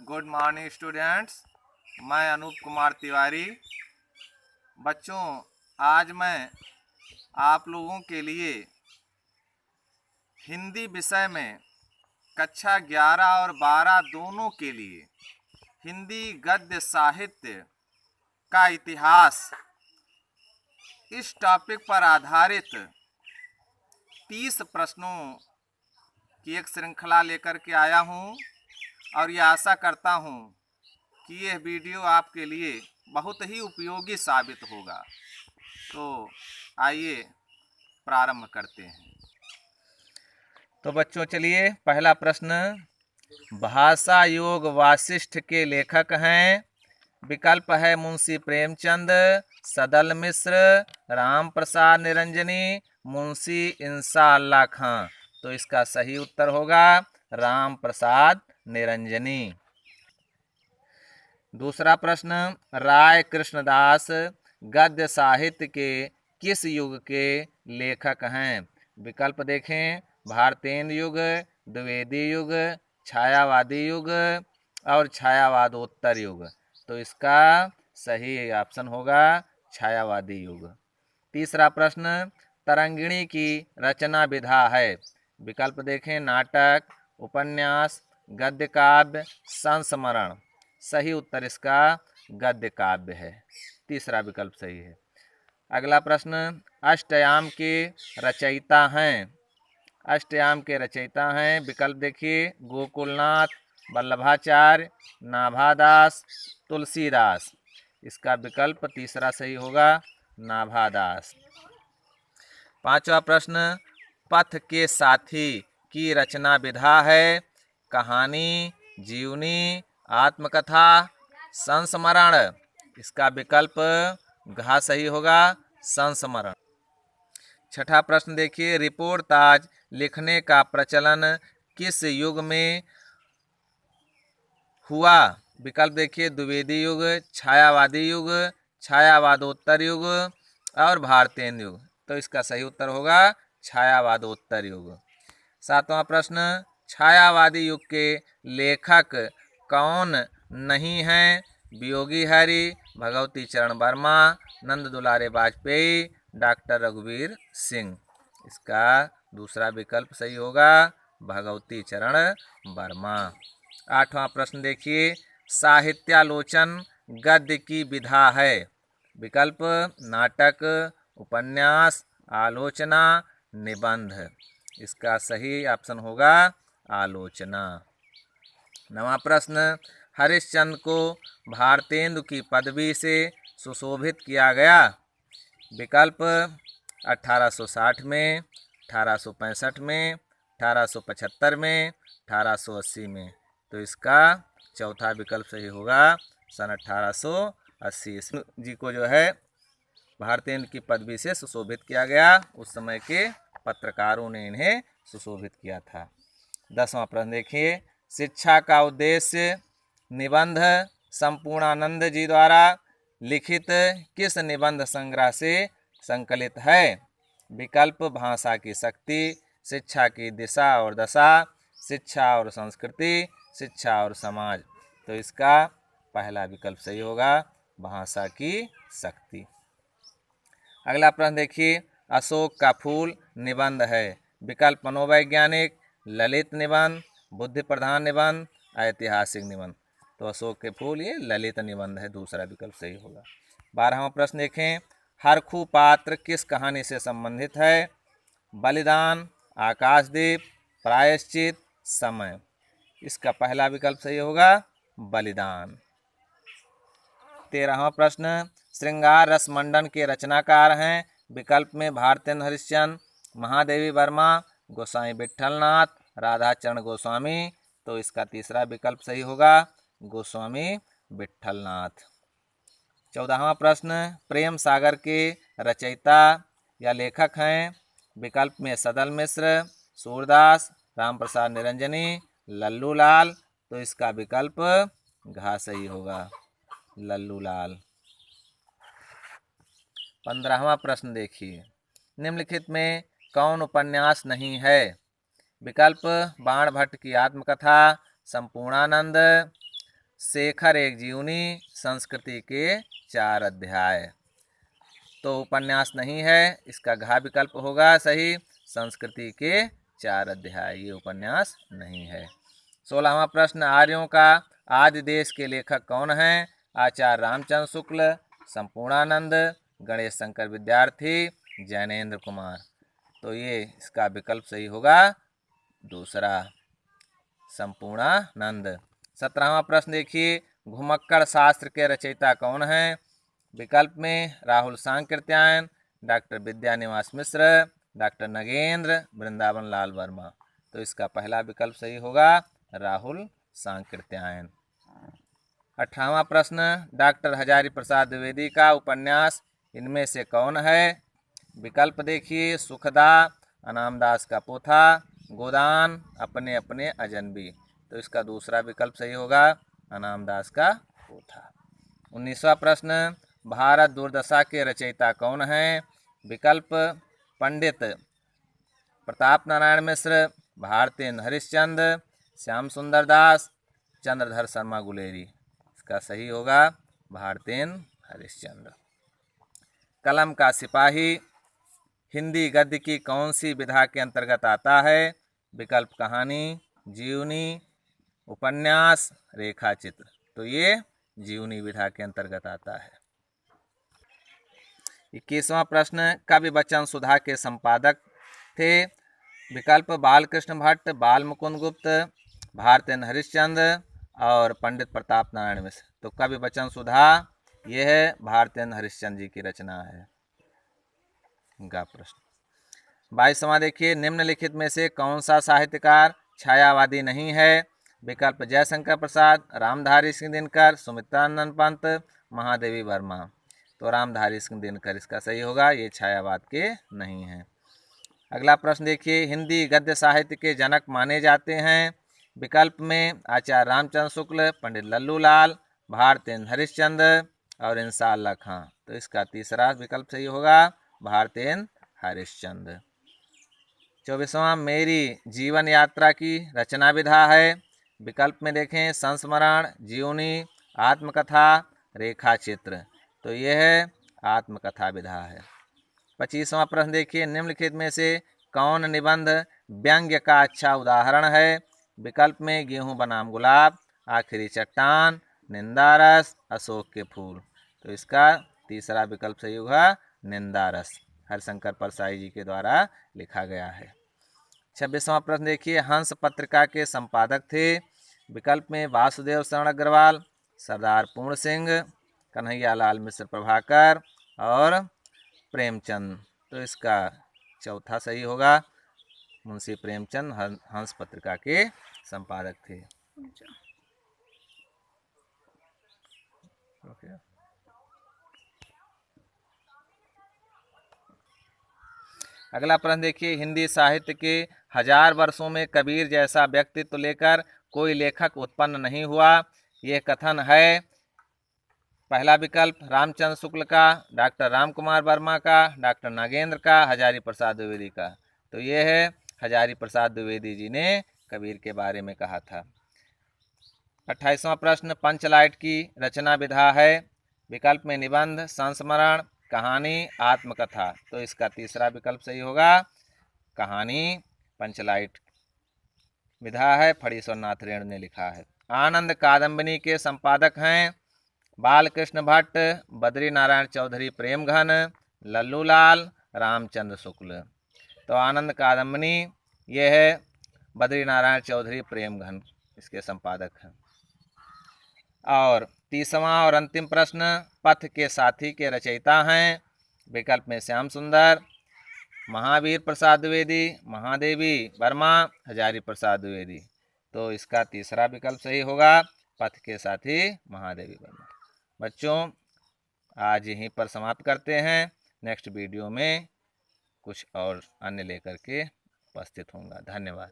Good morning students. मैं अनूप कुमार तिवारी। बच्चों, आज मैं आप लोगों के लिए हिंदी विषय में कक्षा 11 और 12 दोनों के लिए हिंदी गद्य साहित्य का इतिहास इस टॉपिक पर आधारित 30 प्रश्नों की एक श्रृंखला लेकर के आया हूँ और ये आशा करता हूँ कि यह वीडियो आपके लिए बहुत ही उपयोगी साबित होगा। तो आइए प्रारंभ करते हैं। तो बच्चों चलिए, पहला प्रश्न, भाषा योग वासिष्ठ के लेखक हैं। विकल्प है मुंशी प्रेमचंद, सदल मिश्र, राम प्रसाद निरंजनी, मुंशी इंसा अल्लाह खां। तो इसका सही उत्तर होगा राम प्रसाद निरंजनी। दूसरा प्रश्न, राय कृष्णदास गद्य साहित्य के किस युग के लेखक हैं? विकल्प देखें, भारतेंद्र युग, द्विवेदी युग, छायावादी युग और छायावादोत्तर युग। तो इसका सही ऑप्शन होगा छायावादी युग। तीसरा प्रश्न, तरंगिणी की रचना विधा है। विकल्प देखें, नाटक, उपन्यास, गद्य काव्य, संस्मरण। सही उत्तर इसका गद्य काव्य है। तीसरा विकल्प सही है। अगला प्रश्न, अष्टयाम के रचयिता हैं। अष्टयाम के रचयिता हैं। विकल्प देखिए, गोकुलनाथ, वल्लभाचार्य, नाभादास, तुलसीदास। इसका विकल्प तीसरा सही होगा नाभादास। पांचवा प्रश्न, पथ के साथी की रचना विधा है। कहानी, जीवनी, आत्मकथा, संस्मरण। इसका विकल्प घ सही होगा संस्मरण। छठा प्रश्न देखिए, रिपोर्टाज लिखने का प्रचलन किस युग में हुआ? विकल्प देखिए, द्विवेदी युग, छायावादी युग, छायावादोत्तर युग और भारतेंद्र युग। तो इसका सही उत्तर होगा छायावादोत्तर युग। सातवां प्रश्न, छायावादी युग के लेखक कौन नहीं हैं? वियोगी हरि, भगवती चरण वर्मा, नंद दुलारे वाजपेयी, डॉक्टर रघुवीर सिंह। इसका दूसरा विकल्प सही होगा भगवती चरण वर्मा। आठवां प्रश्न देखिए, साहित्यालोचन गद्य की विधा है। विकल्प नाटक, उपन्यास, आलोचना, निबंध। इसका सही ऑप्शन होगा आलोचना। नवां प्रश्न, हरिश्चंद्र को भारतेंदु की पदवी से सुशोभित किया गया। विकल्प 1860 में, 1865 में, 1875 में, 1880 में। तो इसका चौथा विकल्प सही होगा सन 1880 जी को जो है भारतेंदु की पदवी से सुशोभित किया गया। उस समय के पत्रकारों ने इन्हें सुशोभित किया था। 10वां प्रश्न देखिए, शिक्षा का उद्देश्य निबंध संपूर्णानंद जी द्वारा लिखित किस निबंध संग्रह से संकलित है? विकल्प भाषा की शक्ति, शिक्षा की दिशा और दशा, शिक्षा और संस्कृति, शिक्षा और समाज। तो इसका पहला विकल्प सही होगा भाषा की शक्ति। अगला प्रश्न देखिए, अशोक का फूल निबंध है। विकल्प मनोवैज्ञानिक, ललित निबंध, बुद्धि प्रधान निबंध, ऐतिहासिक निबंध। तो अशोक के फूल ये ललित निबंध है, दूसरा विकल्प सही होगा। 12वां प्रश्न देखें, हरखू पात्र किस कहानी से संबंधित है? बलिदान, आकाशदीप, प्रायश्चित, समय। इसका पहला विकल्प सही होगा बलिदान। 13वां प्रश्न, श्रृंगार रस मंडन के रचनाकार हैं। विकल्प में भारतेंद्र हरिश्चंद्र, महादेवी वर्मा, गोसाई विट्ठलनाथ, राधाचरण गोस्वामी। तो इसका तीसरा विकल्प सही होगा गोस्वामी विट्ठलनाथ। 14वां प्रश्न, प्रेम सागर के रचयिता या लेखक हैं। विकल्प में सदल मिश्र, सूरदास, राम प्रसाद निरंजनी, लल्लू लाल। तो इसका विकल्प घ सही होगा लल्लू लाल। 15वां प्रश्न देखिए, निम्नलिखित में कौन उपन्यास नहीं है? विकल्प बाण भट्ट की आत्मकथा, संपूर्णानंद, शेखर एक जीवनी, संस्कृति के 4 अध्याय। तो उपन्यास नहीं है, इसका घ विकल्प होगा सही, संस्कृति के 4 अध्याय, ये उपन्यास नहीं है। 16वां प्रश्न, आर्यों का आदि देश के लेखक कौन हैं? आचार्य रामचंद्र शुक्ल, संपूर्णानंद, गणेश शंकर विद्यार्थी, जैनेन्द्र कुमार। तो ये इसका विकल्प सही होगा दूसरा, संपूर्णानंद। 17वां प्रश्न देखिए, घुमक्कड़ शास्त्र के रचयिता कौन हैं? विकल्प में राहुल सांकृत्यायन, डॉक्टर विद्यानिवास मिश्र, डॉक्टर नगेंद्र, वृंदावन लाल वर्मा। तो इसका पहला विकल्प सही होगा राहुल सांकृत्यायन। 18वां प्रश्न, डॉक्टर हजारी प्रसाद द्विवेदी का उपन्यास इनमें से कौन है? विकल्प देखिए, सुखदा, अनामदास का पोथा, गोदान, अपने अपने अजनबी। तो इसका दूसरा विकल्प सही होगा अनामदास का पोथा। 19वां प्रश्न, भारत दुर्दशा के रचयिता कौन हैं? विकल्प पंडित प्रताप नारायण मिश्र, भारतेंद्र हरिश्चंद्र, श्याम सुंदर दास, चंद्रधर शर्मा गुलेरी। इसका सही होगा भारतेंद्र हरिश्चंद्र। कलम का सिपाही हिंदी गद्य की कौन सी विधा के अंतर्गत आता है? विकल्प कहानी, जीवनी, उपन्यास, रेखाचित्र। तो ये जीवनी विधा के अंतर्गत आता है। 21वां प्रश्न, कवि बच्चन सुधा के संपादक थे? विकल्प बालकृष्ण भट्ट, बाल मुकुंद गुप्त, भारतेंद्र हरिश्चंद्र और पंडित प्रताप नारायण मिश्र। तो कवि बच्चन सुधा ये है भारतेंद्र हरिश्चंद्र जी की रचना है। का प्रश्न 22वां देखिए, निम्नलिखित में से कौन सा साहित्यकार छायावादी नहीं है? विकल्प जयशंकर प्रसाद, रामधारी सिंह दिनकर, सुमित्रानंद पंत, महादेवी वर्मा। तो रामधारी सिंह दिनकर इसका सही होगा, ये छायावाद के नहीं हैं। अगला प्रश्न देखिए, हिंदी गद्य साहित्य के जनक माने जाते हैं? विकल्प में आचार्य रामचंद्र शुक्ल, पंडित लल्लू लाल, भारतेंद्र हरिश्चंद्र और इंसा अल्लाह खां। तो इसका तीसरा विकल्प सही होगा भारतेंद्र हरिश्चंद्र। 24वां, मेरी जीवन यात्रा की रचना विधा है? विकल्प में देखें संस्मरण, जीवनी, आत्मकथा, रेखाचित्र। तो यह है आत्मकथा विधा है। 25वां प्रश्न देखिए, निम्नलिखित में से कौन निबंध व्यंग्य का अच्छा उदाहरण है? विकल्प में गेहूं बनाम गुलाब, आखिरी चट्टान, निंदारस, अशोक के फूल। तो इसका तीसरा विकल्प सही होगा निंदारस, हरिशंकर परसाई जी के द्वारा लिखा गया है। 26वां प्रश्न देखिए, हंस पत्रिका के संपादक थे? विकल्प में वासुदेव शरण अग्रवाल, सरदार पूर्ण सिंह, कन्हैया लाल मिश्र प्रभाकर और प्रेमचंद। तो इसका चौथा सही होगा मुंशी प्रेमचंद हंस पत्रिका के संपादक थे। अगला प्रश्न देखिए, हिंदी साहित्य के 1000 वर्षों में कबीर जैसा व्यक्तित्व लेकर कोई लेखक उत्पन्न नहीं हुआ, यह कथन है? पहला विकल्प रामचंद्र शुक्ल का, डॉक्टर राम कुमार वर्मा का, डॉक्टर नागेंद्र का, हजारी प्रसाद द्विवेदी का। तो ये है हजारी प्रसाद द्विवेदी जी ने कबीर के बारे में कहा था। 28वां प्रश्न, पंचलाइट की रचना विधा है? विकल्प में निबंध, संस्मरण, कहानी, आत्मकथा। तो इसका तीसरा विकल्प सही होगा कहानी, पंचलाइट विधा है, फणीश्वर नाथ रेणु ने लिखा है। आनंद कादम्बिनी के संपादक हैं? बालकृष्ण भट्ट, बद्री नारायण चौधरी प्रेमघन, लल्लू लाल, रामचंद्र शुक्ल। तो आनंद कादम्बिनी ये है बद्री नारायण चौधरी प्रेमघन इसके संपादक हैं। और 30वां और अंतिम प्रश्न, पथ के साथी के रचयिता हैं? विकल्प में श्याम सुंदर, महावीर प्रसाद द्विवेदी, महादेवी वर्मा, हजारी प्रसाद द्विवेदी। तो इसका तीसरा विकल्प सही होगा पथ के साथी महादेवी वर्मा। बच्चों आज यहीं पर समाप्त करते हैं, नेक्स्ट वीडियो में कुछ और अन्य लेकर के उपस्थित होऊंगा। धन्यवाद।